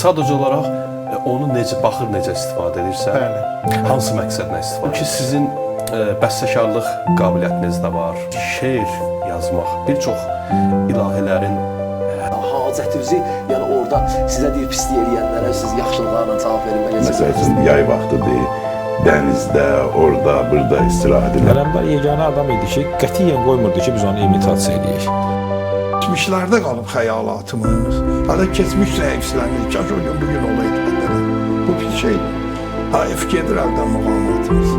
sadəcə olaraq onu necə baxır, necə istifadə edirsən? Bəli. Hansı məqsədlə istifadə? Ki sizin bəstəkarlıq qabiliyyətiniz də var. Şeir yazmaq, bir çox ilahilərin hacətinizi, yəni orada sizə deyir pislik eləyənlərə siz yaxşılıqlarla cavab verməlisiniz. Məsəl üçün yay vaxtıdır, dənizdə, orada, burada istirahət edir. Ələmdar yeganə adam idi ki, qətiyyən qoymurdu ki, biz onu imitasiya edəyik. Geçmişlərdə qalıb xəyalatımız. Hələ keçmiş rəifslənir, kaş o gün bugün olaydı bəndələ. Bu bir şeydir. Haif gedir əldən müqamatımız.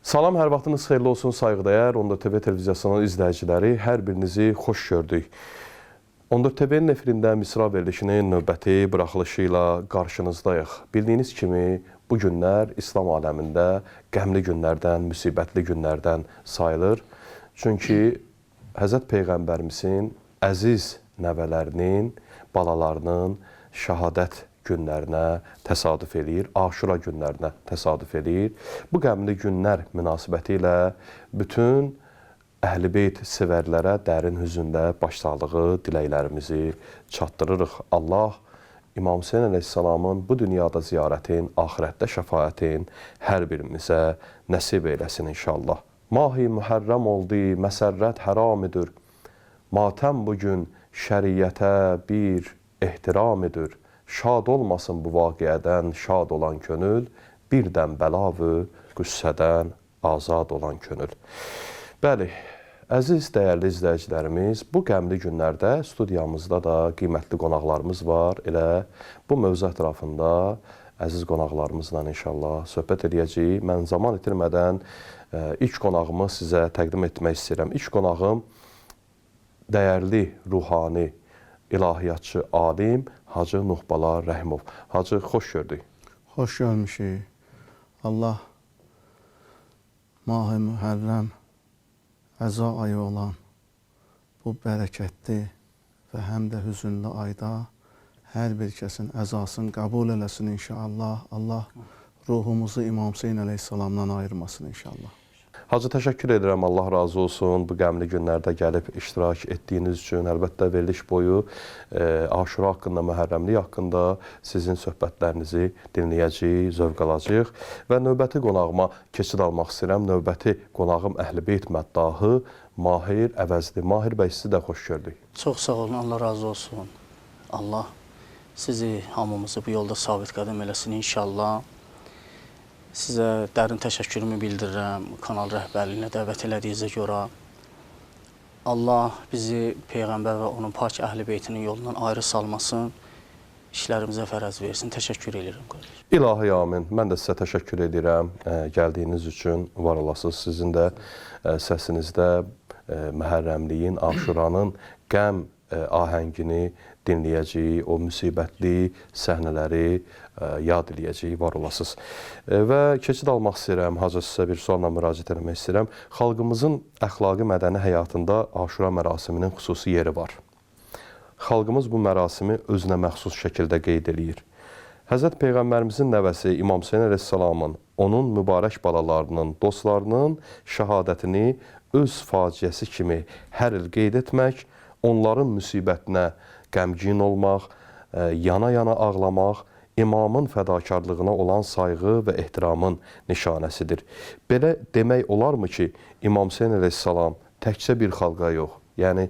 Salam, hər vaxtınız xeyirli olsun sayğıdəyər 14 TV televiziyasının izləyiciləri. Hər birinizi xoş gördük. 14 TV-nin efirində Misra verilişinin növbəti buraxılışı ilə qarşınızdayıq. Bildiyiniz kimi bu günlər İslam aləmində qəmli günlərdən, müsibətli günlərdən sayılır. Çünki Həzrət Peyğəmbərimizin əziz nəvələrinin, balalarının şəhadət günlərinə təsadüf eləyir, Aşura günlərinə təsadüf eləyir. Bu qəmli günlər münasibəti ilə bütün Əhl-i Beyt sevərlərə dərin hüzünlə başsağlığı diləklərimizi çatdırırıq. Allah İmam Hüseyn əleyhissalamın bu dünyada ziyarətin, axirətdə şəfaətin hər birimizə nəsib eyləsin inşallah. Mahi mühərrəm oldu, məsərrət həramidir. Matəm bugün şəriətə bir ehtiramidir. Şad olmasın bu vaqiədən şad olan könül, birdən bəlavı qüssədən azad olan könül. Bəli, əziz, dəyərli izləyicilərimiz, bu qəmli günlərdə studiyamızda da qiymətli qonaqlarımız var. Elə bu mövzu ətrafında əziz qonaqlarımızla inşallah söhbət edəcəyik. Mən zaman itirmədən ilk qonağımı sizə təqdim etmək istəyirəm. İlk qonağım dəyərli, ruhani, ilahiyyatçı, alim Hacı Nuhbala Rəhimov. Hacı, xoş gördük. Xoş görmüşük. Allah Mah-ı Mühərrəm əza ayı olan bu bərəkətli və həm də hüzünlü ayda hər bir kəsin əzasını qəbul eləsin inşallah. Allah ruhumuzu İmam Hüseyn əleyhissalamdan ayırmasın inşallah. Hacı, təşəkkür edirəm, Allah razı olsun. Bu qəmli günlərdə gəlib iştirak etdiyiniz üçün, əlbəttə veriliş boyu Aşura haqqında, Məhərrəmlik haqqında sizin söhbətlərinizi dinləyəcəyik, zövq alacağıq. Və növbəti qonağıma keçid almaq istəyirəm. Növbəti qonağım Əhl-i Beyt məddahı Mahir Əvəzli. Mahir bəy, sizi də xoş gördük. Çox sağ olun, Allah razı olsun. Allah sizi, hamımızı bu yolda sabit qədəm eləsin inşallah. Sizə dərin təşəkkürümü bildirirəm kanal rəhbərliyinə dəvət elədiyinizə görə. Allah bizi Peyğəmbər və onun pak Əhl-i Beytinin yolundan ayrı salmasın, işlərimizə fərəz versin. Təşəkkür edirəm qardaş. İlahi amin. Mən də sizə təşəkkür edirəm. Gəldiyiniz üçün var olasınız. Sizin də səsinizdə Məhərrəmliyin, Aşuranın qəm ahəngini dinləyəcəyik, o müsibətli səhnələri yad eləyəcəyik, var olasınız. Və keçid almaq istəyirəm, Hacı, sizə bir sualla müraciət etmək istəyirəm. Xalqımızın əxlaqi mədəni həyatında Aşura mərasiminin xüsusi yeri var. Xalqımız bu mərasimi özünə məxsus şəkildə qeyd eləyir. Həzrət Peyğəmbərimizin nəvəsi İmam Hüseyn əleyhissalamın, onun mübarək balalarının, dostlarının şəhadətini öz faciəsi kimi hər il qeyd etmək, onların müsibətinə qəmgin olmaq, yana-yana ağlamaq, imamın fədakarlığına olan sayğı və ehtiramın nişanəsidir. Belə demək olarmı ki, İmam Hüseyn əleyhissalam təkcə bir xalqa yox, yəni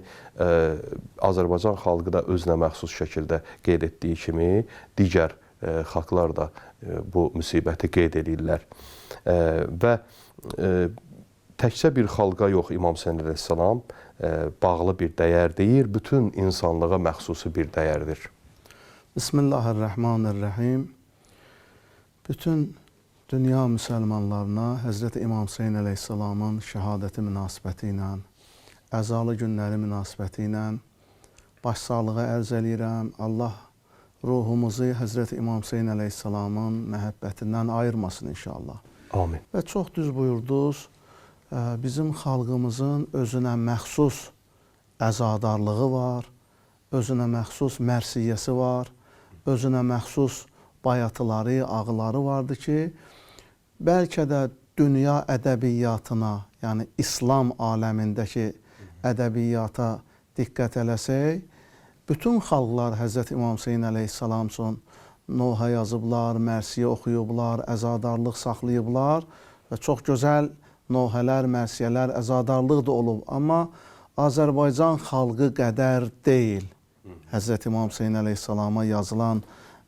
Azərbaycan xalqı da özünə məxsus şəkildə qeyd etdiyi kimi, digər xalqlar da bu müsibəti qeyd edirlər. Və təkcə bir xalqa yox, İmam Hüseyn əleyhissalam bağlı bir dəyər deyir, bütün insanlığa məxsusi bir dəyərdir. Bismillahirrahmanirrahim. Bütün dünya müsəlmanlarına Həzrəti İmam Hüseyn əleyhissalamın şəhadəti münasibəti ilə, əzalı günləri münasibəti ilə başsağlığı ərz eləyirəm. Allah ruhumuzu Həzrəti İmam Hüseyn əleyhissalamın məhəbbətindən ayırmasın inşallah. Amin. Və çox düz buyurdunuz. Bizim xalqımızın özünə məxsus əzadarlığı var, özünə məxsus mərsiyyəsi var, özünə məxsus bayatıları, ağıları vardı ki, bəlkə də dünya ədəbiyyatına, yəni İslam aləmindəki ədəbiyyata diqqət eləsək, bütün xalqlar Həzrət İmam Hüseyn əleyhissalam üçün Noha yazıblar, Mərsiyə oxuyublar, əzadarlıq saxlayıblar və çox gözəl nohələr, mərsiyələr, əzadarlıq da olub. Amma Azərbaycan xalqı qədər deyil. Həzrət İmam Hüseyn əleyhissalama yazılan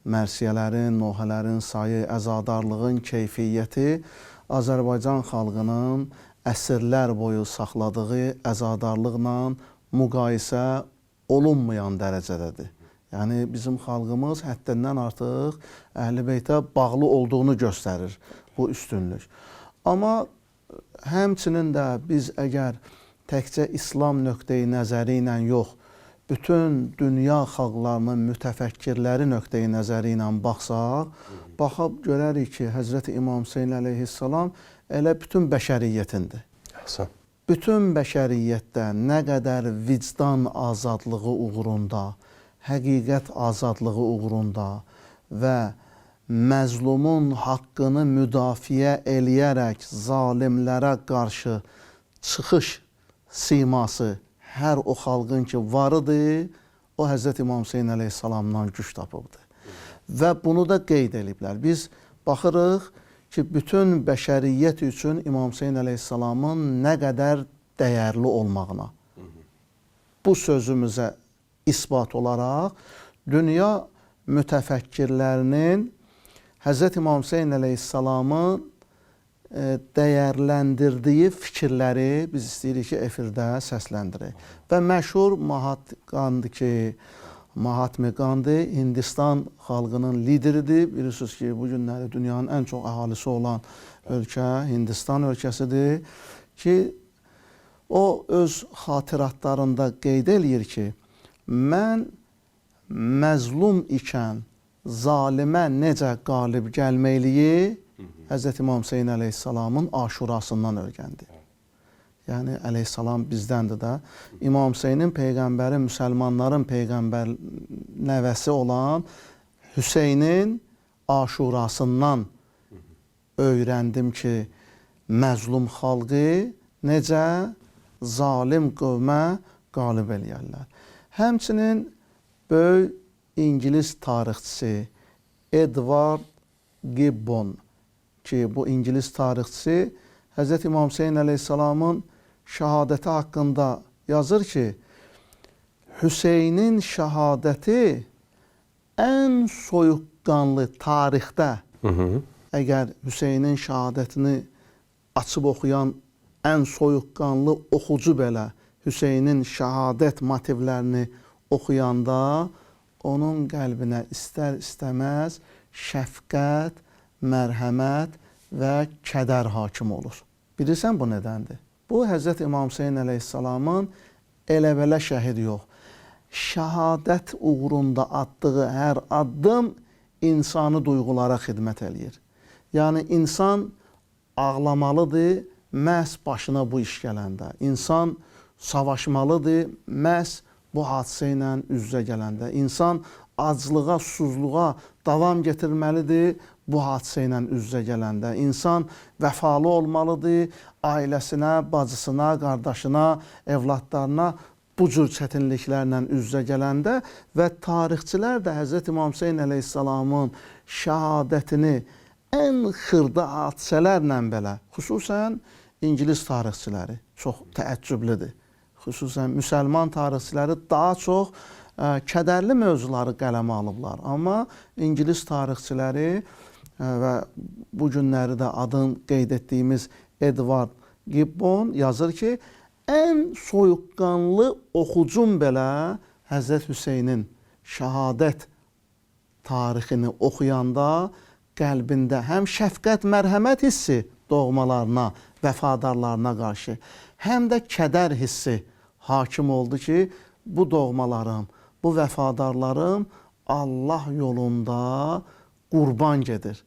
mərsiyələrin, nohələrin sayı, əzadarlığın keyfiyyəti Azərbaycan xalqının əsrlər boyu saxladığı əzadarlıqla müqayisə olunmayan dərəcədədir. Yəni bizim xalqımız həddindən artıq Əhl-i Beytə bağlı olduğunu göstərir bu üstünlük. Amma həmçinin də biz əgər təkcə İslam nöqteyi nəzəri ilə yox, bütün dünya xalqlarının mütəfəkkirləri nöqteyi nəzəri ilə baxsaq, baxıb görərik ki, Həzrət İmam Hüseyn əleyhissalam elə bütün bəşəriyyətindir. Əhsən. Bütün bəşəriyyətdə nə qədər vicdan azadlığı uğrunda, həqiqət azadlığı uğrunda və məzlumun haqqını müdafiə eləyərək zalimlərə qarşı çıxış siması hər o xalqın ki varıdır, o Həzrət İmam Hüseyn əleyhissalamdan güc tapıbdır. Və bunu da qeyd ediblər. Biz baxırıq ki, bütün bəşəriyyət üçün İmam Hüseyn əleyhissalamın nə qədər dəyərli olmağına. Bu sözümüzə isbat olaraq dünya mütəfəkkirlərinin Həzrət İmam Hüseyn əleyhissalamın dəyərləndirdiyi fikirləri biz istəyirik ki, efirdə səsləndirək. Və məşhur Mahatma Gandhi Hindistan xalqının lideridir. Bilirsiniz ki, bu günləri dünyanın ən çox əhalisi olan ölkə Hindistan ölkəsidir ki, o öz xatirətlərində qeyd eləyir ki, mən məzlum ikən zalimə necə qalib gəlməkliyi Həzrət İmam Hüseyn əleyhissalamın aşurasından öyrəndi. Yəni əleyhissalam bizdəndir də. İmam Hüseynin peyğəmbəri, müsəlmanların peyğəmbər nəvəsi olan Hüseynin aşurasından öyrəndim ki, məzlum xalqı necə zalim qövmə qalib eləyərlər. Həmçinin böyük İngilis tarixçisi Edward Gibbon ki, bu İngilis tarixçisi Həzrət İmam Hüseyn əleyhissalamın şəhadəti haqqında yazır ki, Hüseynin şəhadəti ən soyuqqanlı tarixdə, əgər Hüseynin şəhadətini açıb oxuyan ən soyuqqanlı oxucu belə Hüseynin şəhadət motivlərini oxuyanda onun qəlbinə istər-istəməz şəfqət, mərhəmət və kədər hakim olur. Bilirsən bu nədəndir? Bu Həzrət İmam Hüseyn əleyhissalamın elə-belə şəhid yox, şəhadət uğrunda atdığı hər addım insanı duyğulara xidmət eləyir. Yəni insan ağlamalıdır məhz başına bu iş gələndə. İnsan savaşmalıdır məhz bu hadisə ilə üz-üzə gələndə. İnsan aclığa, susuzluğa davam getirməlidir bu hadisə ilə üz-üzə gələndə. İnsan vəfalı olmalıdır ailəsinə, bacısına, qardaşına, evladlarına bu cür çətinliklərlə üz-üzə gələndə və tarixçilər də Həzrət İmam Hüseyn əleyhissalamın şəhadətini ən xırda hadisələrlə belə, xüsusən İngilis tarixçiləri çox təəccüblidir. Xüsusən müsəlman tarixçiləri daha çox kədərli mövzuları qələmə alıblar. Amma İngilis tarixçiləri və bu günləri də adını qeyd etdiyimiz Edward Gibbon yazır ki, ən soyuqqanlı oxucum belə Həzrət Hüseynin şəhadət tarixini oxuyanda qəlbində həm şəfqət, mərhəmət hissi doğmalarına, vəfadarlarına qarşı, həm də kədər hissi hakim oldu ki, bu doğmalarım, bu vəfadarlarım Allah yolunda qurban gedir.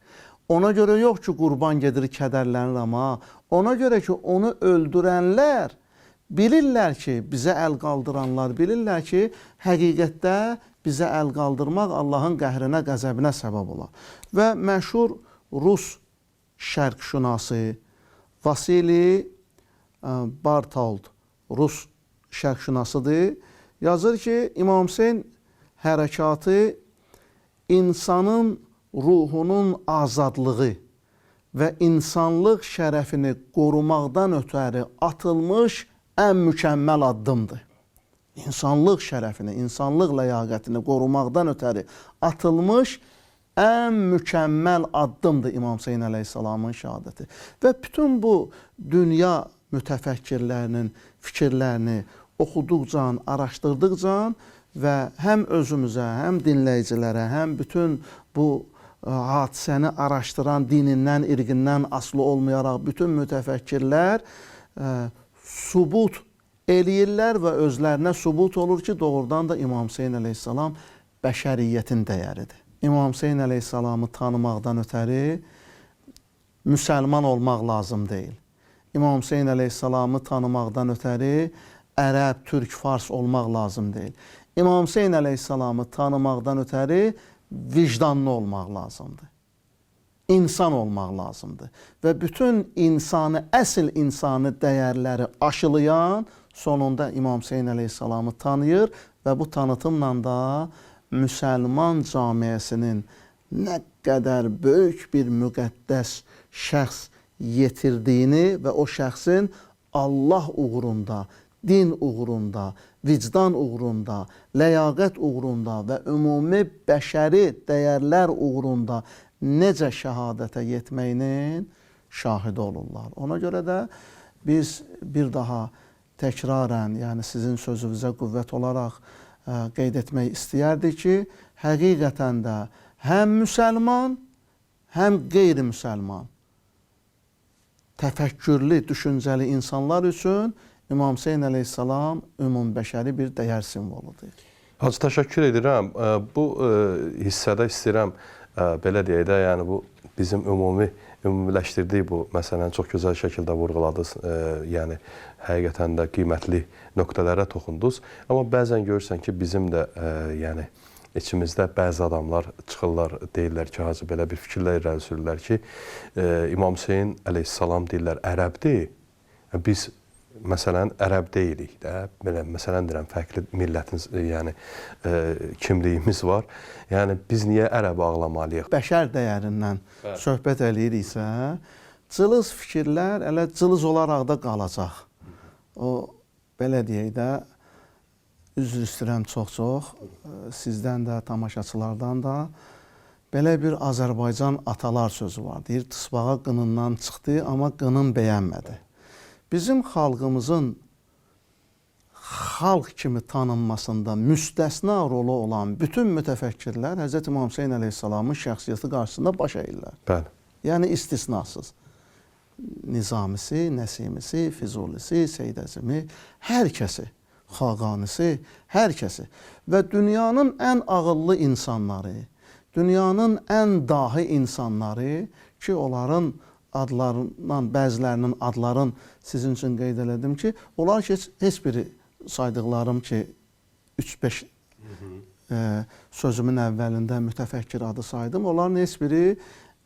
Ona görə yox ki, qurban gedir, kədərlənir, amma ona görə ki, onu öldürənlər bilirlər ki, bizə əl qaldıranlar bilirlər ki, həqiqətdə bizə əl qaldırmaq Allahın qəhrinə, qəzəbinə səbəb olar. Və məşhur Rus şərqşünası Vasili Bartold, Rus şərqşünasıdır. Yazır ki, İmam Hüseyn hərəkatı insanın ruhunun azadlığı və insanlıq şərəfini qorumaqdan ötəri atılmış ən mükəmməl addımdır. İnsanlıq şərəfini, insanlıq ləyaqətini qorumaqdan ötəri atılmış ən mükəmməl addımdır İmam Hüseyn əleyhissalamın şəhadəti. Və bütün bu dünya mütəfəkkirlərinin fikirlərini oxuduqca, araşdırdıqca və həm özümüzə, həm dinləyicilərə, həm bütün bu hadisəni araşdıran dinindən, irqindən asılı olmayaraq bütün mütəfəkkirlər sübut eləyirlər və özlərinə sübut olur ki, doğrudan da İmam Hüseyn əleyhissalam bəşəriyyətin dəyəridir. İmam Hüseyn əleyhissalamı tanımaqdan ötəri müsəlman olmaq lazım deyil. İmam Hüseyn əleyhissalamı tanımaqdan ötəri ərəb, türk, fars olmaq lazım deyil. İmam Hüseyn əleyhissalamı tanımaqdan ötəri vicdanlı olmaq lazımdır. İnsan olmaq lazımdır. Və bütün insanı, əsl insanı dəyərləri aşılayan sonunda İmam Hüseyn əleyhissalamı tanıyır və bu tanıtımla da müsəlman camiyyəsinin nə qədər böyük bir müqəddəs şəxs yetirdiyini və o şəxsin Allah uğrunda, din uğrunda, vicdan uğrunda, ləyaqət uğrunda və ümumi bəşəri dəyərlər uğrunda necə şəhadətə yetməyinin şahidi olurlar. Ona görə də biz bir daha təkrarən, yəni sizin sözünüzə qüvvət olaraq qeyd etmək istəyərdik ki, həqiqətən də həm müsəlman, həm qeyri-müsəlman təfəkkürlü, düşüncəli insanlar üçün İmam Hüseyn əleyhissalam ümumbəşəri bir dəyər simvoludur. Hacı, təşəkkür edirəm. Bu hissədə istəyirəm, belə deyək də, yəni bu bizim ümumiləşdirdiyi bu məsələni çox gözəl şəkildə vurğuladınız. Yəni həqiqətən də qiymətli nöqtələrə toxundunuz. Amma bəzən görürsən ki, bizim də yəni içimizdə bəzi adamlar çıxırlar, deyirlər ki, hacı belə bir fikirlər irəli sürürlər ki, İmam Hüseyn əleyhissalam deyirlər ərəbdir. Biz məsələn ərəb deyilik də, belə məsələn deyirəm, fərqli millətin, yəni kimliyimiz var. Yəni biz niyə ərəb ağlamalıyıq? Bəşər dəyərindən söhbət eləyiriksə, cılız fikirlər elə cılız olaraq da qalacaq. O belə deyək də, üzr istəyirəm çox-çox, sizdən də, tamaşaçılardan da belə bir Azərbaycan atalar sözü var. Deyir, tısbağa qınından çıxdı, amma qının bəyənmədi. Bizim xalqımızın xalq kimi tanınmasında müstəsna rolu olan bütün mütəfəkkirlər Hz. İmam Hüseyn əleyhissalamın şəxsiyyəti qarşısında baş əyirlər. Bəli. Yəni istisnasız. Nizamisi, Nəsimisi, Füzulisi, Seyyid Əzimi, hər kəsi, Xaqanisi, hər kəsi və dünyanın ən ağıllı insanları, dünyanın ən dahi insanları ki, onların adlarından, bəzilərinin adların sizin üçün qeyd elədim ki, onlar ki, heç biri saydıqlarım ki, 3-5 sözümün əvvəlində mütəfəkkir adı saydım. Onların heç biri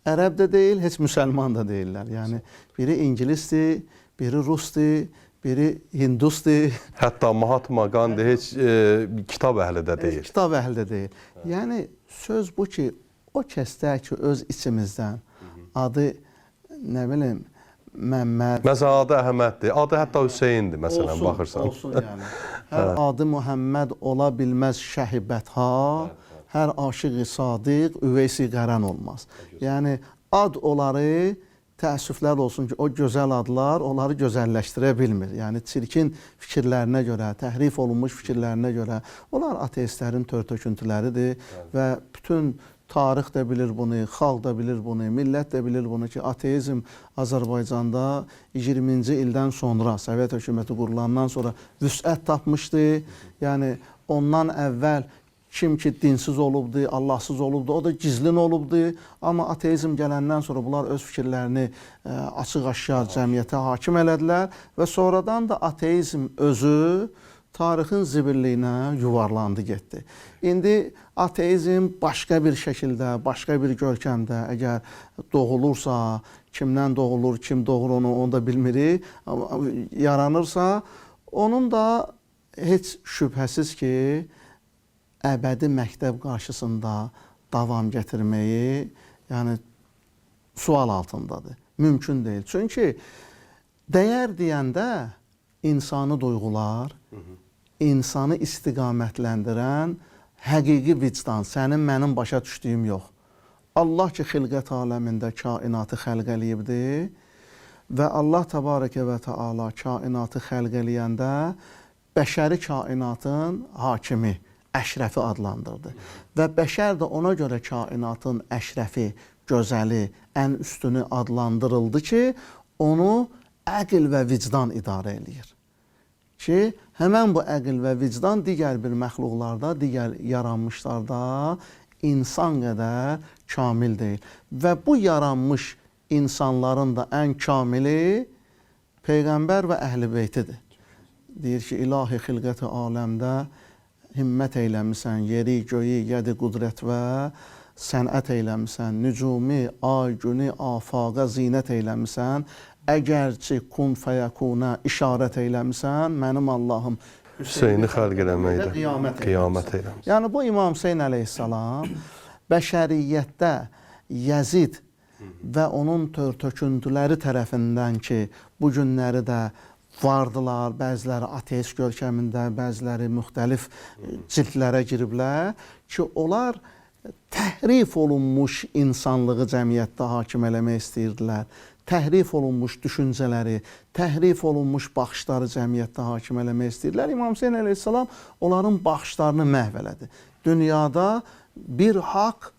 ərəb də deyil, heç müsəlman da deyirlər. Yəni, biri ingilisdir, biri rusdur, biri hindusdur. Hətta Mahatma Gandhi heç kitab əhli də deyil. Kitab əhli də deyil. Yəni, söz bu ki, o kəsdə ki, öz içimizdən adı, nə bilim, Məmməd. Məsələn, adı Əhməddir, adı hətta Hüseyndir, məsələn, baxırsan. Olsun, yəni. Hər adı Muhammed ola bilməz şəhibətha, hər aşığı sadiq, üveysi qərən olmaz. Yəni, ad onları, təəssüflər olsun ki, o gözəl adlar onları gözəlləşdirə bilmir. Yəni, çirkin fikirlərinə görə, təhrif olunmuş fikirlərinə görə, onlar ateistlərin tör-töküntüləridir və bütün tarix də bilir bunu, xalq da bilir bunu, millət də bilir bunu ki, ateizm Azərbaycanda 20-ci ildən sonra, Sovet hökuməti qurulandan sonra vüsət tapmışdı. Yəni, ondan əvvəl kim ki dinsiz olubdu, Allahsız olubdu, o da gizlin olubdu. Amma ateizm gələndən sonra bunlar öz fikirlərini açıq-aşkar cəmiyyətə hakim elədilər və sonradan da ateizm özü tarixin zibilliyinə yuvarlandı, getdi. İndi ateizm başqa bir şəkildə, başqa bir görkəmdə əgər doğulursa, kimdən doğulur, kim doğur onu da bilmirik. Amma yaranırsa, onun da heç şübhəsiz ki, əbədi məktəb qarşısında davam gətirməyi, yəni sual altındadır. Mümkün deyil. Çünki dəyər deyəndə insani duyğular, insanı istiqamətləndirən həqiqi vicdan, sənin mənim başa düşdüyüm yox. Allah ki, xilqət aləmində kainatı xəlq eləyibdir və Allah təbarəkə və təala kainatı xəlq eləyəndə bəşəri kainatın hakimi, əşrəfi adlandırdı. Və bəşər də ona görə kainatın əşrəfi, gözəli, ən üstünü adlandırıldı ki, onu əql və vicdan idarə eləyir. Ki, həmən bu əql və vicdan digər bir məxluqlarda, digər yaranmışlarda insan qədər kamil deyil. Və bu yaranmış insanların da ən kamili Peyğəmbər və Əhl-i Beytidir. Deyir ki, ilahi xilqəti aləmdə himmət eyləmisən, yeri, göyü, yədi qudrət və sənət eyləmisən, nücumi, ay, günü, afaqa zinət eyləmisən, əgərçi kun fəyəkunə işarət eyləmisən, mənim Allahım Hüseyni xəlq eləməkdə qiyamət eyləmisən. Yəni bu İmam Hüseyn əleyhissalam bəşəriyyətdə Yəzid və onun törtöküntüləri tərəfindən ki, bu günləri də vardılar, bəziləri ateist görkəmində, bəziləri müxtəlif cildlərə giriblər ki, onlar təhrif olunmuş insanlığı cəmiyyətdə hakim eləmək istəyirdilər. Təhrif olunmuş düşüncələri, təhrif olunmuş baxışları cəmiyyətdə hakim eləmək istəyirdilər. İmam Hüseyn əleyhissalam onların baxışlarını məhv elədi. Dünyada bir haqq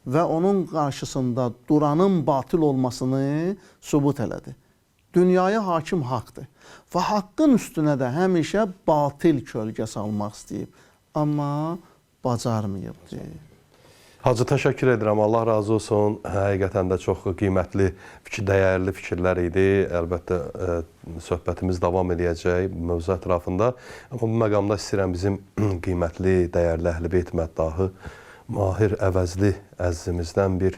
və onun qarşısında duranın batil olmasını sübut elədi. Dünyaya hakim haqqdır. Və haqqın üstünə də həmişə batil kölgə salmaq istəyib. Amma bacarmayıbdır. Hacı, təşəkkür edirəm. Allah razı olsun. Həqiqətən də çox qiymətli, dəyərli fikirlər idi. Əlbəttə, söhbətimiz davam edəcək mövzu ətrafında. Amma bu məqamda istəyirəm bizim qiymətli, dəyərli Əhl-i Beyt məddahı Mahir Əvəzli əzizimizdən bir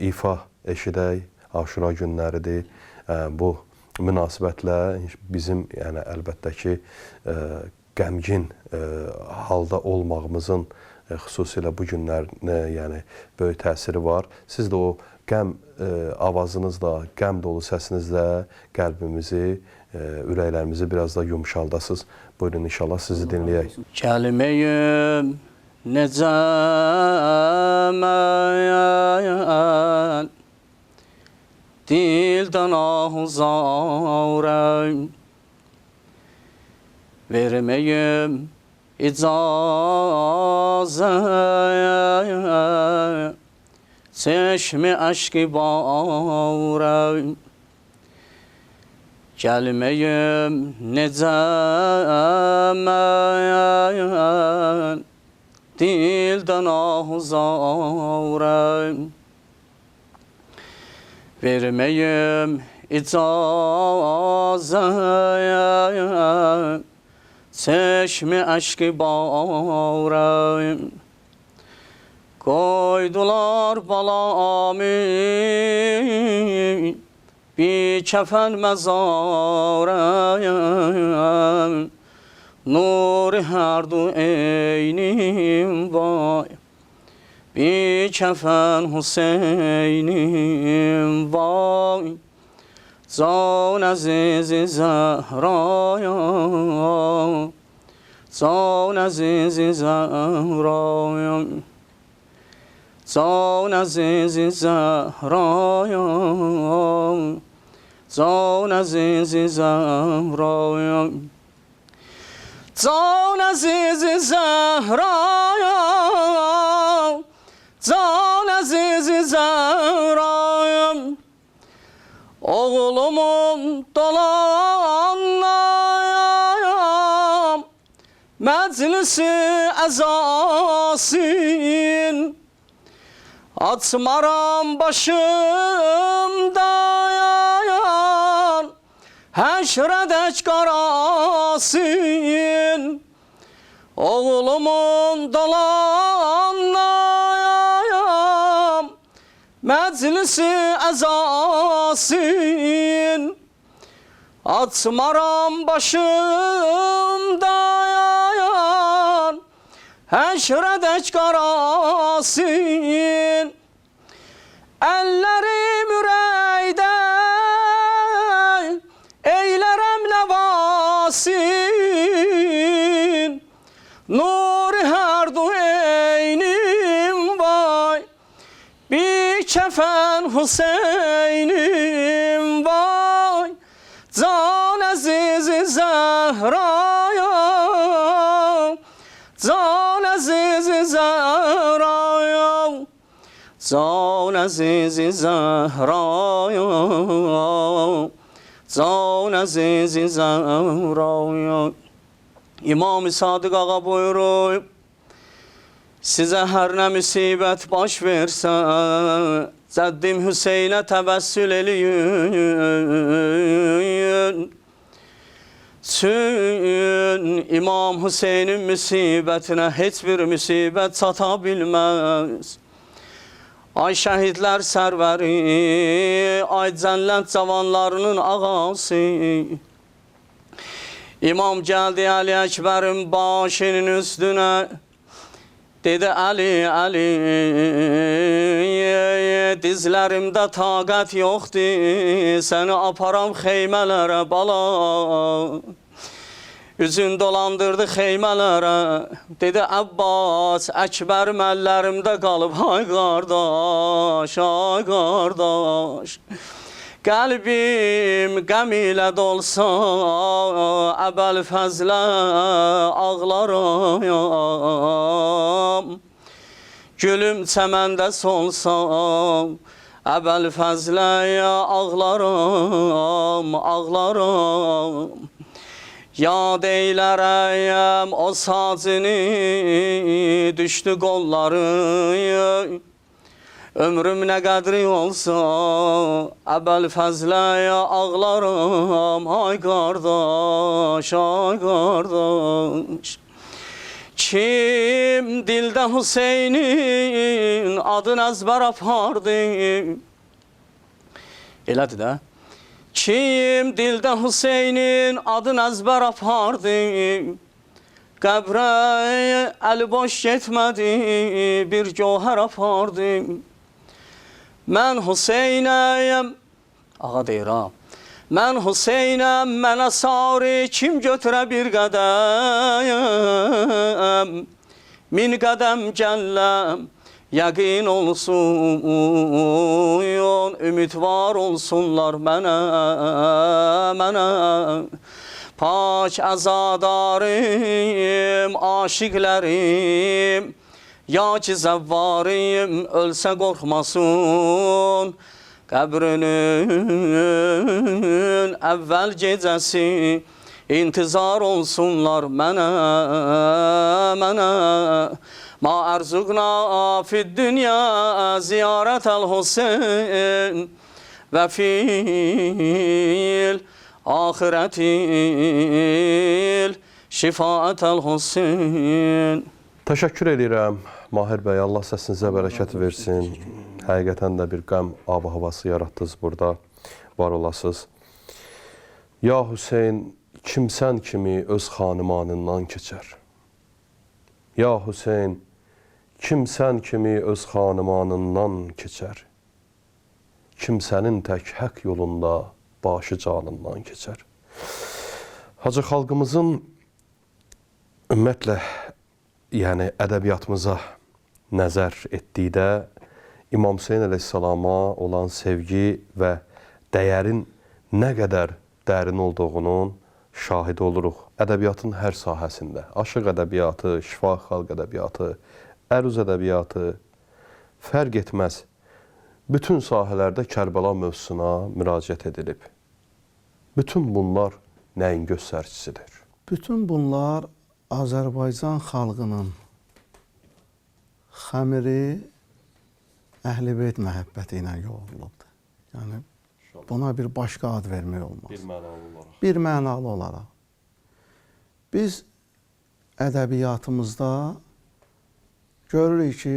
ifa eşidək. Aşura günləridir. Bu münasibətlə bizim, yəni əlbəttə ki, qəmgin halda olmağımızın xüsusilə bu günlər yəni böyük təsiri var. Siz də o qəm avazınızla, qəm dolu səsinizlə qəlbimizi, ürəklərimizi biraz da yumşaldasınız. Buyurun, inşallah sizi dinləyək. Kəliməyim necə məyən dildən ahuzarəm verməyim icazə çeşmi aşkı bağrəm gəlməyim necə mən dildən ahuzarəm verməyim icazə çeşmi aşkı bağrəm koydular balamı bir kəfən məzarəm nuri hər du eynim vay bir kəfən Hüseynim vay can əzizi Zəhraya can əzizi Zəhraya can əzizi Zəhraya can əzizi Zəhraya can əzizi Zəhraya can əzizi Zəhraya oğlumun dolanayam məclisi əzasin açmaram başımdayan həşrədək qarasin oğlumun dolanayam məclisi əzasin, açmaram başımdayan, həşrədək qarasın, əllərim ürəkdə, eylərəm nəvasin, nuri hər du eynim vay, bir kəfən Hüseynim vay, can əzizi Zəhraya, can əzizi Zəhraya, can əzizi Zəhraya, can əzizi Zəhraya. İmam-ı Sadiq ağa buyurub, sizə hər nə müsibət baş versə, Cəddim Hüseynə təvəssül eləyin. Çün İmam Hüseynin müsibətinə heç bir müsibət çata bilməz. Ay şəhidlər sərvəri, ay cənnət cavanlarının ağası. İmam gəldi Əli Əkbərin başının üstünə, dedi Ali, Ali, dizlərimdə taqət yoxdur, səni aparam xeymələrə bala. Üzün dolandırdı xeymələrə, dedi Əbbas, Əkbərim əllərimdə qalıb, ay qardaş, ay qardaş. Qəlbim qəm ilə dolsa, Əbəl Fəzlə ağlaram. Gülüm çəməndə solsa, Əbəl Fəzləyə ağlaram, ağlaram. Yad eylərəyəm o sacını, düşdü qolları. Ömrüm nə qədri olsa, Əbəl Fəzləyə ağlaram, ay qardaş, ay qardaş. Kim dildə Hüseynin adını əzbər apardı? Elədir də. Kim dildə Hüseynin adını əzbər apardı? Qəbrə əli boş getmədi, bir gövhər apardı. Mən Hüseynəyəm, ağa deyir ha, mən Hüseynəm, mənə sarı kim götürə bir qədəm, min qədəm gəlləm, yəqin olsun, ümidvar olsunlar mənə, mənə. Pak əzadarım, aşiqlərim, ya ki zəvvarım, ölsə qorxmasın. Qəbrinin əvvəl gecəsi, intizar olsunlar mənə, mənə. Ma ərzuqna fid dünya ziyarətəl Hüseyn və fil ahirətil şifaətəl Hüseyn. Təşəkkür edirəm Mahir bəy, Allah səsinizə bərəkət versin. Həqiqətən də bir qəm ab havası yaratdınız burada, var olasınız. Ya Hüseyn, kimsən kimi öz xanımanından keçər. Ya Hüseyn, kimsən kimi öz xanımanından keçər. Kimsənin tək haqq yolunda başı canından keçər. Hacı xalqımızın ümumiyyətlə, yəni ədəbiyyatımıza nəzər etdikdə İmam Hüseyn əleyhissalama olan sevgi və dəyərin nə qədər dərin olduğunun şahidi oluruq. Ədəbiyyatın hər sahəsində, aşıq ədəbiyyatı, şifa xalq ədəbiyyatı, əruz ədəbiyyatı fərq etməz. Bütün sahələrdə Kərbəla mövzusuna müraciət edilib. Bütün bunlar nəyin göstəricisidir? Bütün bunlar Azərbaycan xalqının xəmiri Əhl-i-Beyt məhəbbəti ilə yoğrulubdur. Yəni, buna bir başqa ad vermək olmaz. Bir mənalı olaraq. Bir mənalı olaraq. Biz ədəbiyyatımızda görürük ki,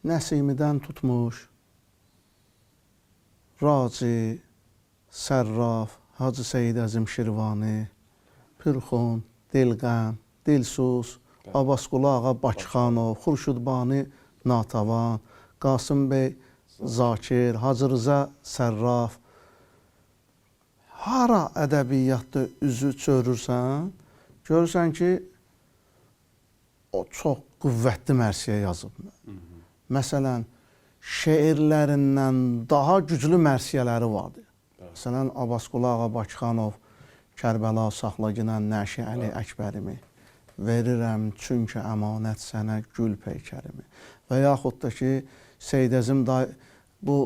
Nəsimidən tutmuş, Raci, Sərraf, Hacı Seyid Əzim Şirvani, Pürxun, Dilqəm, Dilsus, Abbasqulu Ağa Bakıxanov, Xurşudbani Natavan, Qasım bəy Zakir, Hacı Rıza Sərraf. Hara ədəbiyyatda üzü çörürsən, görürsən ki, o çox qüvvətli mərsiyə yazıb. Məsələn, şeirlərindən daha güclü mərsiyələri vardı. Məsələn, Abbasqulu Ağa Bakıxanov, Kərbəla Saxlaginən Nəşi Əli Əkbərimi, verirəm çünki əmanət sənə gül peykərimi. Və yaxud da ki, Seyid Əzim bu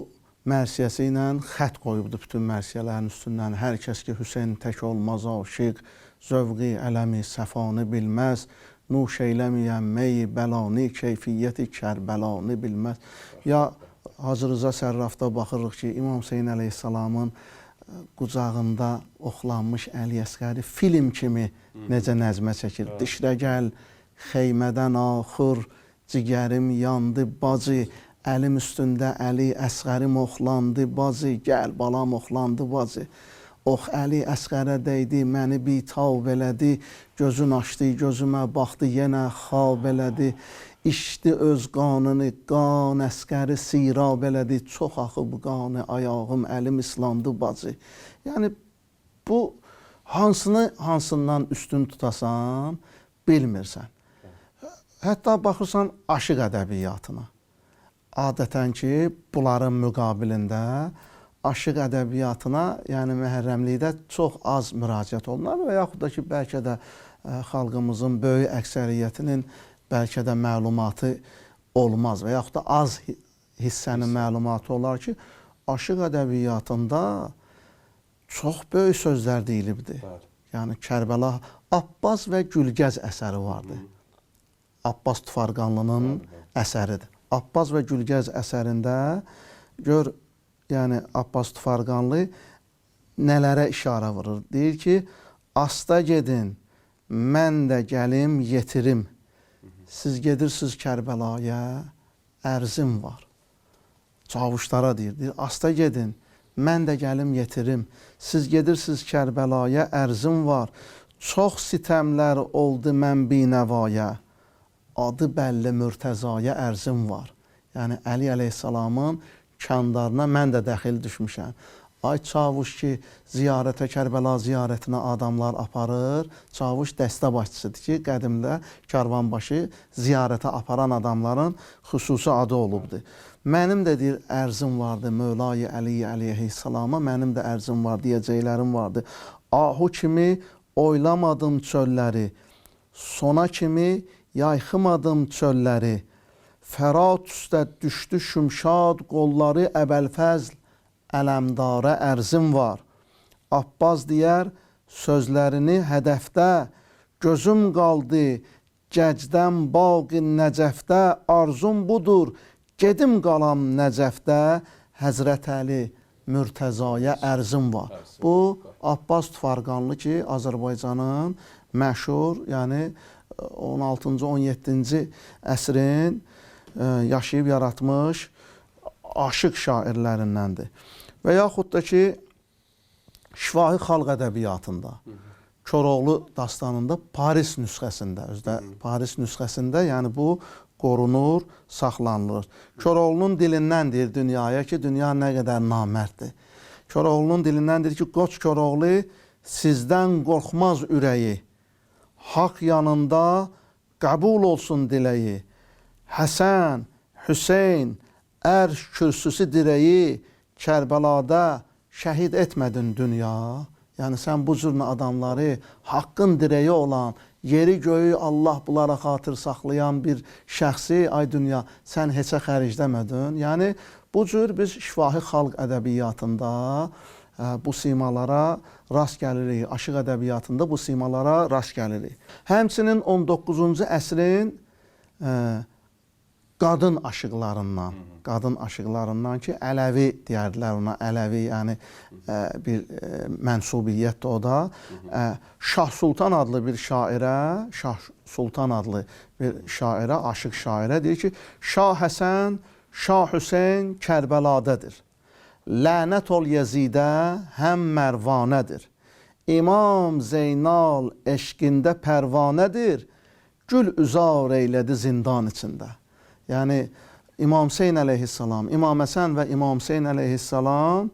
mərsiyəsi ilə xət qoyubdu bütün mərsiyələrin üstündən. Hər kəs ki, Hüseyn tək olmaz aşiq, zövqi ələmi səfanı bilməz, nuş eyləməyən meyi bəlani, keyfiyyəti kərbəlanı bilməz. Ya Hacı Rıza Sərrafda baxırıq ki, İmam Hüseyn əleyhissalamın qucağında oxlanmış Əli Əsqəri film kimi necə nəzmə çəkir. Dişrə gəl, xeymədən axır, cigərim yandı bacı, əlim üstündə Əli Əsqərim oxlandı bacı, gəl balam oxlandı bacı. Ox Əli Əsqərə dəydi, məni bitab elədi, gözün açdı, gözümə baxdı, yenə xab elədi. İçdi öz qanını, qan Əsqəri sirab elədi, çox axıb qanı, ayağım, əlim islandı bacı. Yəni, bu hansından üstün tutasan, bilmirsən. Hətta baxırsan aşıq ədəbiyyatına. Adətən ki, bunların müqabilində aşıq ədəbiyyatına, yəni məhərrəmlikdə çox az müraciət olunar və yaxud da ki, bəlkə də xalqımızın böyük əksəriyyətinin bəlkə də məlumatı olmaz və yaxud da az hissənin məlumatı olar ki, aşıq ədəbiyyatında çox böyük sözlər deyilibdir. Yəni, Kərbəla Abbas və Gülgəz əsəri vardı. Abbas Tufarqanlının əsəridir. Abbas və Gülgəz əsərində gör, yəni Abbas Tufarqanlı nələrə işarə vurur? Deyir ki, asta gedin, mən də gəlim, yetirim. Siz gedirsiniz Kərbəlaya, ərzim var. Çavuşlara deyir, asta gedin, mən də gəlim, yetirim. Siz gedirsiniz Kərbəlaya, ərzim var. Çox sitəmlər oldu mən binəvaya. Adı bəlli Mürtəzaya ərzim var. Yəni, Əli əleyhissalamın kandarına mən də dəxil düşmüşəm. Ay Çavuş ki, ziyarətə, Kərbəla ziyarətinə adamlar aparır. Çavuş dəstə başçısıdır ki, qədimdə karvanbaşı ziyarətə aparan adamların xüsusi adı olubdur. Mənim də deyir, ərzim vardı, Mövla-i Əli əleyhissalama, mənim də ərzim var, deyəcəklərim vardı. Ahu kimi oylamadım çölləri, sona kimi yayxımadım çölləri. Fərat üstə düşdü şümşad qolları Əbəlfəzl, ələmdara ərzim var. Abbas deyər, sözlərini hədəfdə, gözüm qaldı, gəcdən bağ-ı Nəcəfdə, arzum budur, gedim qalam Nəcəfdə, Həzrət Əli Mürtəzaya ərzim var. Bu, Abbas Tufarqanlı ki, Azərbaycanın məşhur, yəni 16-cı, 17-ci əsrin yaşayıb yaratmış aşıq şairlərindəndir. Və yaxud da ki, şifahi xalq ədəbiyyatında, Koroğlu dastanında Paris nüsxəsində, özdə Paris nüsxəsində, yəni bu qorunur, saxlanılır. Koroğlunun dilindən deyir dünyaya ki, dünya nə qədər namərddir. Koroğlunun dilindən deyir ki, Qoç Koroğlu sizdən qorxmaz ürəyi, haqq yanında qəbul olsun diləyi, Həsən, Hüseyn, ərş kürsüsü dirəyi, Kərbəlada şəhid etmədin dünya. Yəni, sən bu cür adamları, haqqın dirəyi olan, yeri göyü Allah bunlara xatır saxlayan bir şəxsi, ay dünya, sən heçə xəricləmədin. Yəni, bu cür biz şifahi xalq ədəbiyyatında bu simalara rast gəlirik. Aşıq ədəbiyyatında bu simalara rast gəlirik. Həmçinin 19-cu əsrin qadın aşıqlarından ki, Ələvi deyərdilər ona, Ələvi, yəni bir mənsubiyyətdir o da. Şah Sultan adlı bir şairə, aşıq şairə deyir ki, Şah Həsən, Şah Hüseyn Kərbəladadır. Lənət ol Yezidə həm Mərvanədir. İmam Zeynal eşqində pərvanədir. Gül üzar eylədi zindan içində. Yəni İmam Hüseyn əleyhissalam, İmam Həsən və İmam Hüseyn əleyhissalam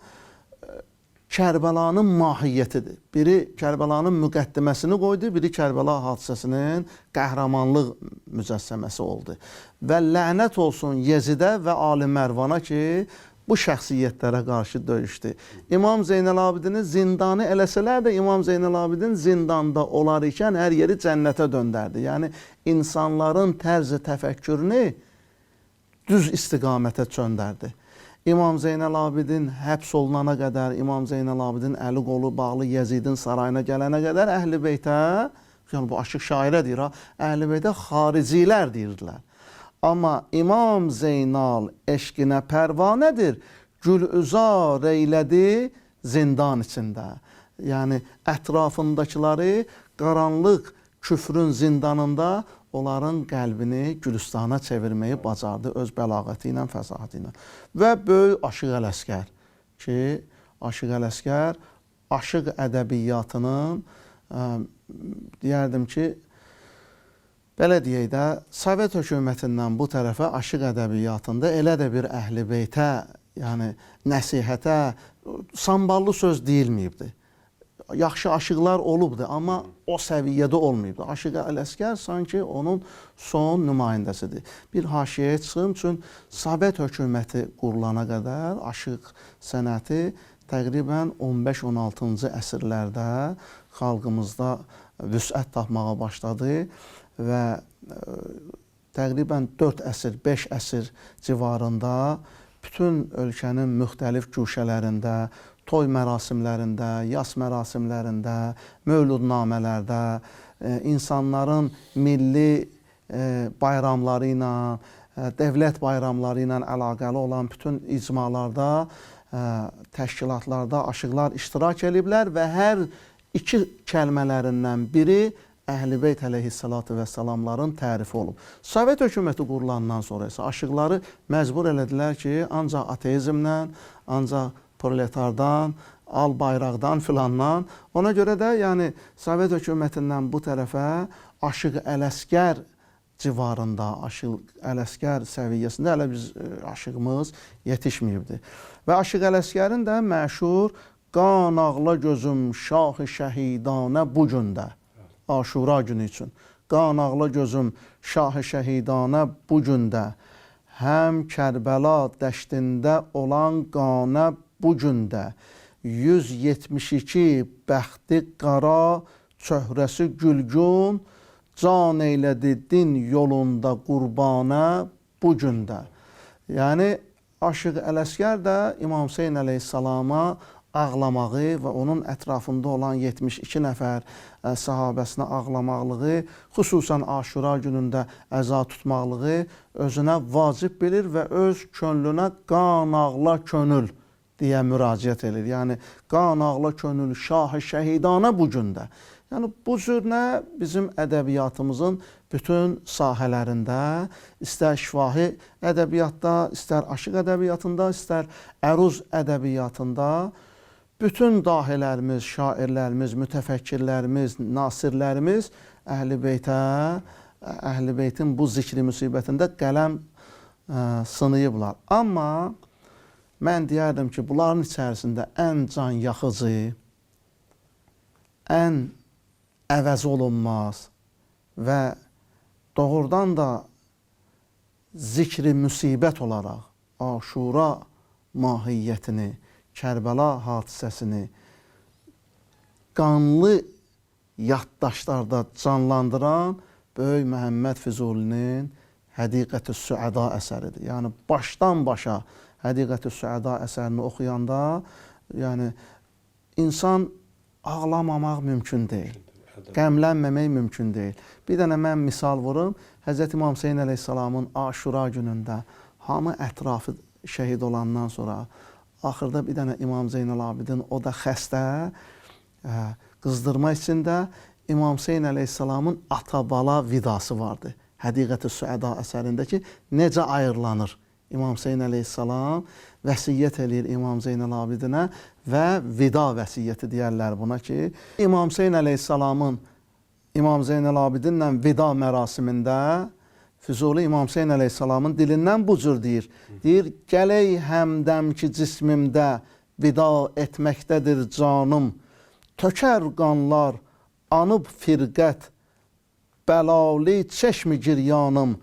Kərbəlanın mahiyyətidir. Biri Kərbəlanın müqəddiməsini qoydu, biri Kərbəla hadisəsinin qəhrəmanlıq mücəssəməsi oldu. Və lənət olsun Yezidə və Ali Mərvana ki, bu şəxsiyyətlərə qarşı döyüşdü. İmam Zeynəl Abidini zindanı eləsələr də İmam Zeynəl Abidin zindanda olar ikən hər yeri cənnətə döndərdi. Yəni insanların tərzi təfəkkürünü düz istiqamətə çöndərdi. İmam Zeynəl Abidin həbs olunana qədər, İmam Zeynəl Abidin əli qolu bağlı Yezidin sarayına gələnə qədər Əhl-i Beytə, yəni bu aşıq şairə deyir ha, Əhl-i Beytə xaricilər deyirdilər. Amma İmam Zeynal eşqinə pərvanədir, gül-üzar eylədi zindan içində. Yəni ətrafındakiləri qaranlıq küfrün zindanında onların qəlbini gülüstana çevirməyi bacardı öz bəlağəti ilə, fəsahatı ilə. Və böyük Aşıq Ələsgər ki, Aşıq Ələsgər aşıq ədəbiyyatının deyərdim ki, belə deyək də, Sovet hökumətindən bu tərəfə aşıq ədəbiyyatında elə də bir Əhl-i Beytə, yəni nəsihətə, samballı söz deyilməyibdi. Yaxşı aşıqlar olubdu, amma o səviyyədə olmayıbdı. Aşıq Ələsgər sanki onun son nümayəndəsidir. Bir haşiyəyə çıxım üçün Sovet hökuməti qurulana qədər aşıq sənəti təqribən 15-16-cı əsrlərdə xalqımızda vüsət tapmağa başladı və təqribən 4 əsr, 5 əsr civarında bütün ölkənin müxtəlif güşələrində, toy mərasimlərində, yas mərasimlərində, mövludnamələrdə, insanların milli bayramları ilə, dövlət bayramları ilə əlaqəli olan bütün icmalarda, təşkilatlarda aşıqlar iştirak ediblər və hər iki kəlmələrindən biri Əhl-i Beyt əleyhissalatu və salamların tərifi olub. Sovet hökuməti qurulandan sonra isə aşıqları məcbur elədilər ki, ancaq ateizmlə, ancaq proletardan, al bayraqdan filandan. Ona görə də yəni Sovet hökumətindən bu tərəfə Aşıq Ələsgər civarında, Aşıq Ələsgər səviyyəsində hələ biz aşığımız yetişməyibdir. Və Aşıq Ələsgərin də məşhur Qan ağla gözüm şah-ı şəhidanə bu gündə, Aşura günü üçün. Qan ağla gözüm şah-ı şəhidanə bu gündə, həm Kərbəla dəştində olan qanə bu gündə, 172 bəxti qara, çöhrəsi gülgün, can eylədi din yolunda qurbanə bu gündə. Yəni, Aşıq Ələsgər də İmam Hüseyn əleyhissalama ağlamağı və onun ətrafında olan 72 nəfər sahabəsinə ağlamaqlığı, xüsusən Aşura günündə əza tutmaqlığı özünə vacib bilir və öz könlünə qan ağla könül deyə müraciət edir. Yəni, qan ağla könül şah-ı şəhidanə bu gündə. Yəni, bu cürünə bizim ədəbiyyatımızın bütün sahələrində, istər şifahi ədəbiyyatda, istər aşıq ədəbiyyatında, istər əruz ədəbiyyatında bütün dahilərimiz, şairlərimiz, mütəfəkkirlərimiz, nasirlərimiz Əhl-i Beytə, Əhl-i Beytin bu zikri müsibətində qələm sınıyıblar. Amma mən deyərdim ki, bunların içərisində ən can yaxıcı, ən əvəz olunmaz və doğrudan da zikri müsibət olaraq Aşura mahiyyətini, Kərbəla hadisəsini qanlı yaddaşlarda canlandıran Böyük Məhəmməd Füzulinin Hədiqətü Süəda əsəridir. Yəni, başdan başa Hədiqətü Süəda əsərini oxuyanda, yəni, insan ağlamamaq mümkün deyil. qəmlənməmək mümkün deyil. Bir dənə mən misal vurum. Həzrət İmam Hüseyn əleyhissalamın Aşura günündə hamı ətrafı şəhid olandan sonra axırda bir dənə İmam Zeynəl Abidin, o da xəstə, qızdırma içində İmam Hüseyn əleyhissalamın ata-bala vidası vardı. Həqiqət-i Süəda əsərindəki necə ayrılanır. İmam Hüseyn əleyhissalam vəsiyyət eləyir İmam Zeynəl Abidinə və vida vəsiyyəti deyərlər buna ki, İmam Hüseyn əleyhissalamın İmam Zeynəl Abidinlə vida mərasimində Füzuli İmam Hüseyn əleyhissalamın dilindən bu cür deyir. Deyir, gələk həmdəm ki cismimdə vida etməkdədir canım, tökər qanlar, anıb firqət, bəlali çeşmi giryanım,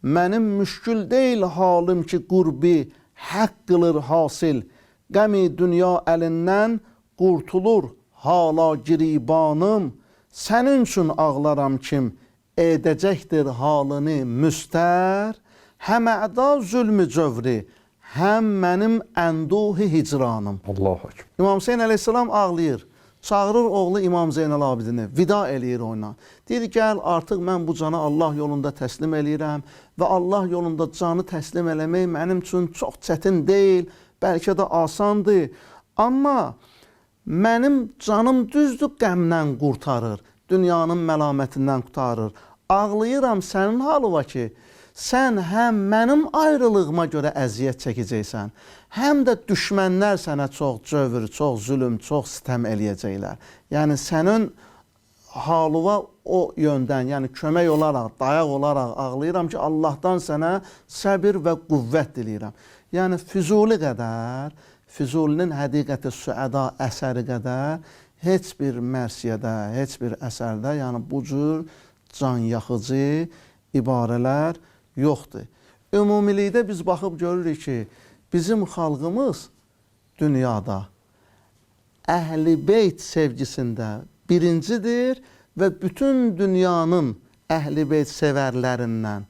mənim müşkül deyil halim ki qurbi, həq qılır hasil, qəmi dünya əlindən qurtulur hala giribanım, sənin üçün ağlaram kim, edəcəkdir halını müstər, həm əda zülmü cövri, həm mənim ənduhi hicranım. Allahu Ekber. İmam Hüseyn əleyhissalam ağlayır. Çağırır oğlu İmam Zeynəl Abidini, vida eləyir ona. Deyir, gəl artıq mən bu canı Allah yolunda təslim eləyirəm və Allah yolunda canı təslim eləmək mənim üçün çox çətin deyil, bəlkə də asandır. Amma mənim canım düzdür qəmdən qurtarır, dünyanın məlamətindən qurtarır. Ağlayıram sənin halıva ki, sən həm mənim ayrılığıma görə əziyyət çəkəcəksən, həm də düşmənlər sənə çox cövr, çox zülüm, çox sitəm eləyəcəklər. Yəni sənin halıva o yöndən, yəni kömək olaraq, dayaq olaraq ağlayıram ki, Allahdan sənə səbir və qüvvət diləyirəm. Yəni Füzuli qədər, Füzulinin Həqiqət-i Süəda əsəri qədər heç bir mərsiyədə, heç bir əsərdə, yəni bu cür can yaxıcı ibarələr yoxdur. Ümumilikdə biz baxıb görürük ki, bizim xalqımız dünyada Əhl-i Beyt sevgisində birincidir və bütün dünyanın Əhl-i Beyt sevərlərindən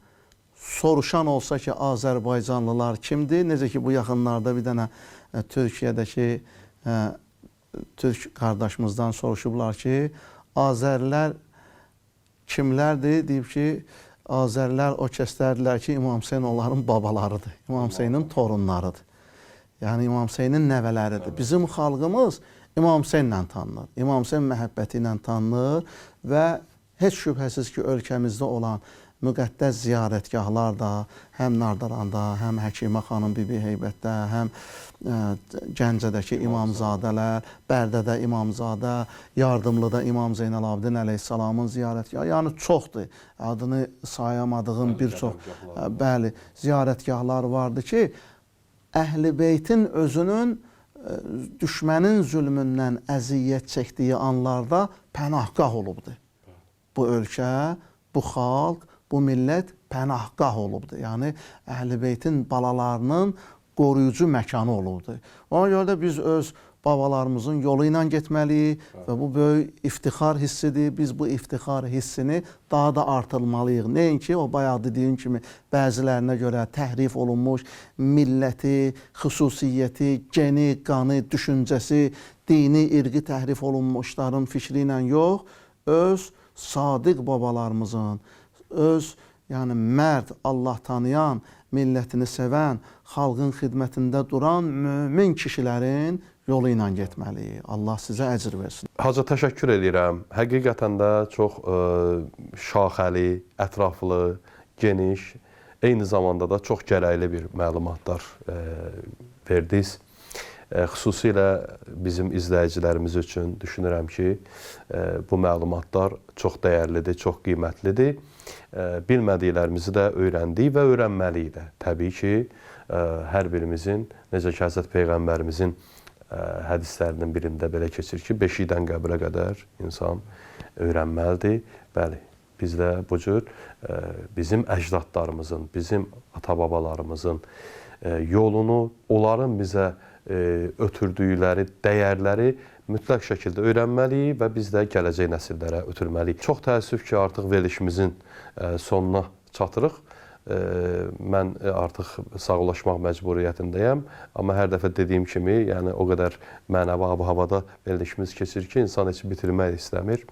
soruşan olsa ki, Azərbaycanlılar kimdir? Necə ki, bu yaxınlarda bir dənə Türkiyədəki Türk qardaşımızdan soruşublar ki, Azərlər kimlərdir? Deyib ki, Azərlər o kəslərdirlər ki, İmam Hüseyn onların babalarıdır. İmam Hüseynin torunlarıdır. Yəni İmam Hüseynin nəvələridir. Bizim xalqımız İmam Hüseynlə tanınır. İmam Hüseyn məhəbbəti ilə tanınır və heç şübhəsiz ki, ölkəmizdə olan müqəddəs ziyarətgahlar da həm Nardaranda, həm Həkimə xanım Bibi Heybətdə, həm Gəncədəki İmamzadələr, Bərdədə İmamzadə, Yardımlıda İmam Zeynəl Abidin əleyhissalamın ziyarətgahı, yəni çoxdur. Adını sayamadığım bir çox bəli ziyarətgahlar vardı ki, Əhl-i Beytin özünün düşmənin zülmündən əziyyət çəkdiyi anlarda pənahgah olubdur. Bu ölkə, bu xalq, bu millət pənahgah olubdur. Yəni Əhl-i Beytin balalarının qoruyucu məkanı olubdur. Ona görə də biz öz babalarımızın yolu ilə getməliyik və bu böyük iftixar hissidir. Biz bu iftixar hissini daha da artırmalıyıq. Nəinki o bayaq dediyim kimi bəzilərinə görə təhrif olunmuş milləti, xüsusiyyəti, geni, qanı, düşüncəsi, dini, irqi təhrif olunmuşların fikri ilə yox, öz sadiq babalarımızın, öz yəni mərd, Allah tanıyan, millətini sevən, xalqın xidmətində duran mömin kişilərin yolu ilə getməliyik. Allah sizə əcr versin. Hacı, təşəkkür edirəm. Həqiqətən də çox şaxəli, ətraflı, geniş, eyni zamanda da çox gərəkli bir məlumatlar verdiniz. Xüsusilə bizim izləyicilərimiz üçün düşünürəm ki, bu məlumatlar çox dəyərlidir, çox qiymətlidir. Bilmədiklərimizi də öyrəndik və öyrənməliyik də. Təbii ki, hər birimizin, necə ki, Həzrət Peyğəmbərimizin hədislərinin birində belə keçir ki, beşikdən qəbrə qədər insan öyrənməlidir. Bəli, biz də bu cür bizim əcdadlarımızın, bizim ata-babalarımızın yolunu, onların bizə ötürdükləri dəyərləri mütləq şəkildə öyrənməliyik və biz də gələcək nəsillərə ötürməliyik. Çox təəssüf ki, artıq verilişimizin sonuna çatırıq. Mən artıq sağollaşmaq məcburiyyətindəyəm. Amma hər dəfə dediyim kimi, yəni o qədər mənəvi ab-havada verilişimiz keçir ki, insan heç bitirmək istəmir.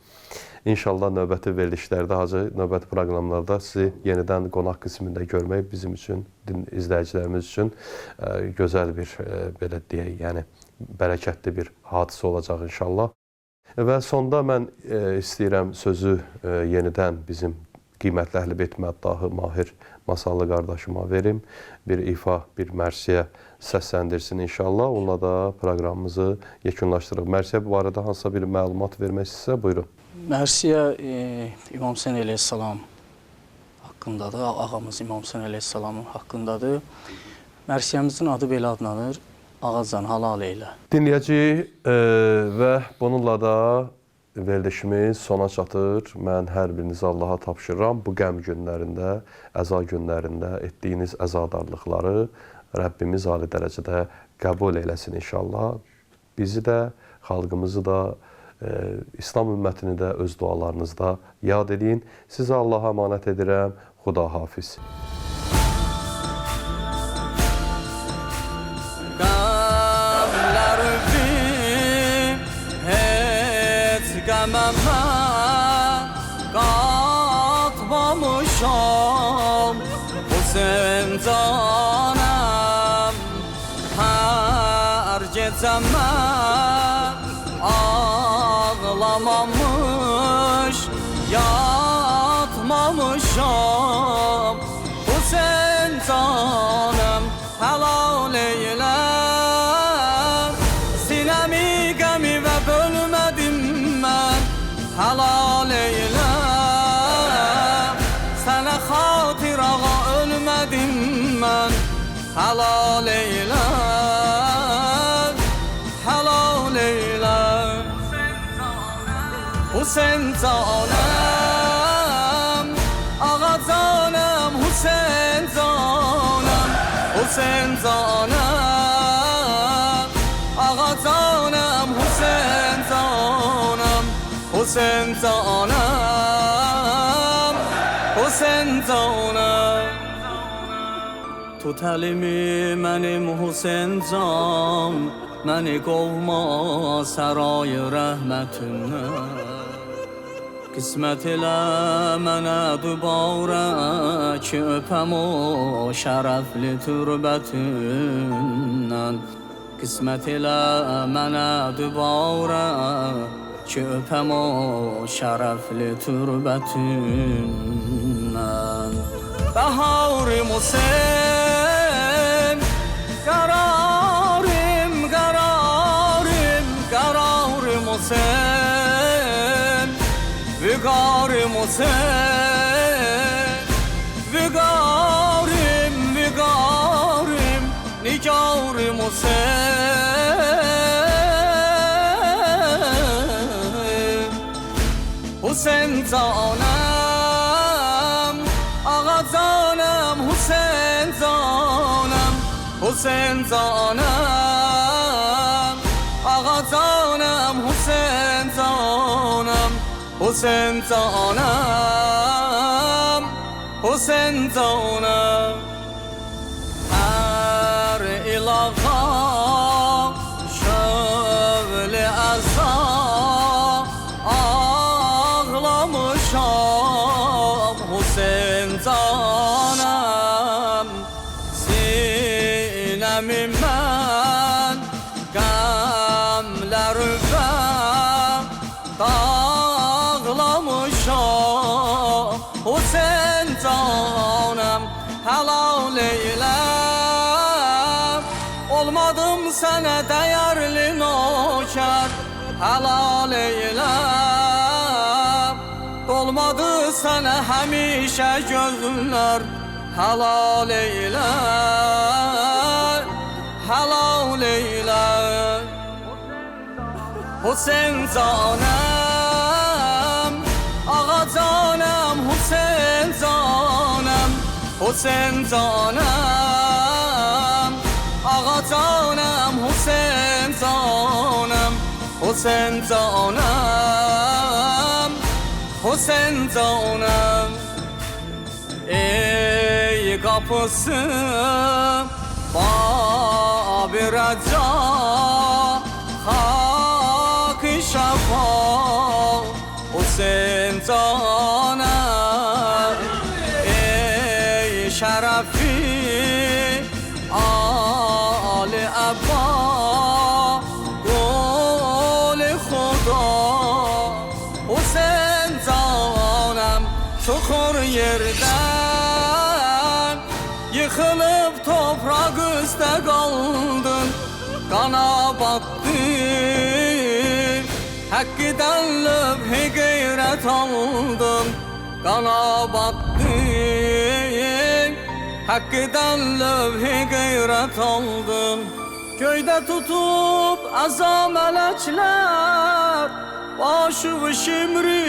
İnşallah növbəti verilişlərdə, Hacı, növbəti proqramlarda sizi yenidən qonaq qismində görmək bizim üçün, izləyicilərimiz üçün gözəl bir, belə deyək, yəni bərəkətli bir hadisə olacaq inşallah. Və sonda mən istəyirəm sözü yenidən bizim qiymətli Əhl-i-Beyt məddahı Mahir Masallı qardaşıma verim. Bir ifa, bir mərsiyə səsləndirsin inşallah. Onunla da proqramımızı yekunlaşdırırıq. Mərsiyə bu barədə hansısa bir məlumat vermək istəsə, buyurun. Mərsiyə İmam Hüseyn əleyhissalam haqqındadır, ağamız İmam Hüseyn əleyhissalamın haqqındadır. Mərsiyəmizin adı belə adlanır, Ağacan halal eylə. Dinləyəcəyik və bununla da verilişimiz sona çatır. Mən hər birinizi Allaha tapşırıram. Bu qəm günlərində, əza günlərində etdiyiniz əzadarlıqları Rəbbimiz ali dərəcədə qəbul eləsin inşallah. Bizi də, xalqımızı da, İslam ümmətini də öz dualarınızda yad edin. Sizə Allaha əmanət edirəm. Xuda hafiz. Qəməmə qatmamışam bu zindanəm. Hər gecə mən ağlamamış, yatmamışam bu zindanəm. Helal eylə sinəmi, qəmi və bölmədim mən. Helal eylə sənə xatir ağa ölmədim mən. Helal eylə, helal eylə Hüseyn canım, ağa canım, Hüseyn canım, Hüseyn canım, ağa canım, Hüseyn canım, Hüseyn canım, Hüseyn canım. Tut əlimi mənim Hüseyn can, məni qovma sərayı rəhmətindən. Qismət elə mənə dübarə ki öpəm o şərəfli türbətindən. Qismət elə mənə dübarə ki öpəm o şərəfli türbətindən. Bəharim Hüseyn, qararim, qararim, qararim Hüseyn, vüqarim Hüseyn, vüqarim, vüqarim, nigarim Hüseyn. Hüseyn canım, ağa canım, Hüseyn canım, Hüseyn canım, ağa canım, Hüseyn canım, Hüseyn canım, Hüseyn canım. Hər ilaha şövli əza ağlamışam Hüseyn canım. Sinəmi mən qəmlərə dağlamışam Hüseyn canım. Helal eylə olmadım sənə dəyərli nökər. Helal eylə dolmadı sənə həmişə gözlər. Helal eylə, helal eylə Hüseyn canım, ağa canım, Hüseyn canım, Hüseyn canım, ağa canım, Hüseyn canım, Hüseyn canım, Hüseyn canım. Ey kapısı Bab-ı Rəca, Hak-ı Şəfa Hüseyin canım Ey şerefi Ali Ebba Gol-i Khuda Hüseyin canım çukur yerden Yıkılıp toprak üstte kaldın Kana battın Hakkıdan lübhi gayret aldın Kana battın Hakkıdan lübhi gayret aldın Köyde tutup azam melekler Başı şimri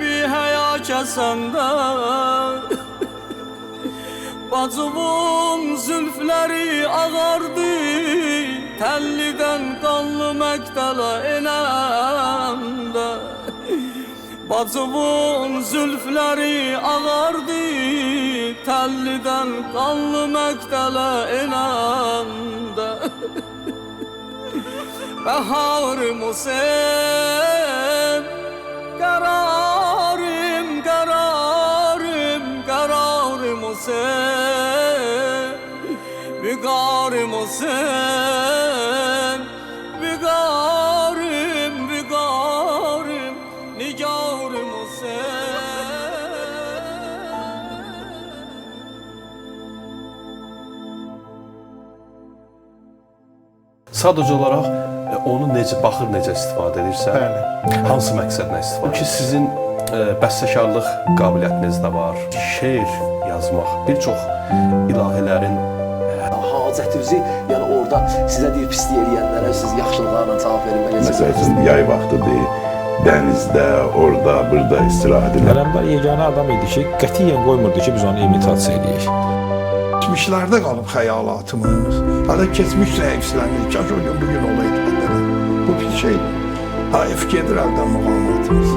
bir heya kesenden Bacımın zülfləri ağardı Tellidən qanlı məktələ enəndə Bacımın zülfləri ağardı Tellidən qanlı məktələ enəndə Bəharım Hüseyin Qərarım, qərarım, qərarım Hüseyin Vüqarım Hüseyin Vüqarım, vüqarım Nigarım Hüseyin Sadəcə olaraq onu necə baxır, necə istifadə edirsən, Bəli. hansı məqsədlə istifadə edirsən? Ki sizin bəstəkarlıq qabiliyyətiniz də var, şeir yazmaq, bir çox ilahilərin Hacətinizi, yəni orada sizə deyir pislik eləyənlərə siz yaxşılıqlarla cavab verməliyiniz. Məsəl üçün yay vaxtıdır, dənizdə, orada, burada istirahət edir. Ələmdar yeganə adam idi ki, qətiyyən qoymurdu ki, biz onu imitasiya edəyik. Geçmişlerde kalıp hayalatımız. Hala geçmiş zayıfsızlanır. Kaç o gün bugün olaydı benden. Bu bir şey. Haif gedir elden muhametimiz.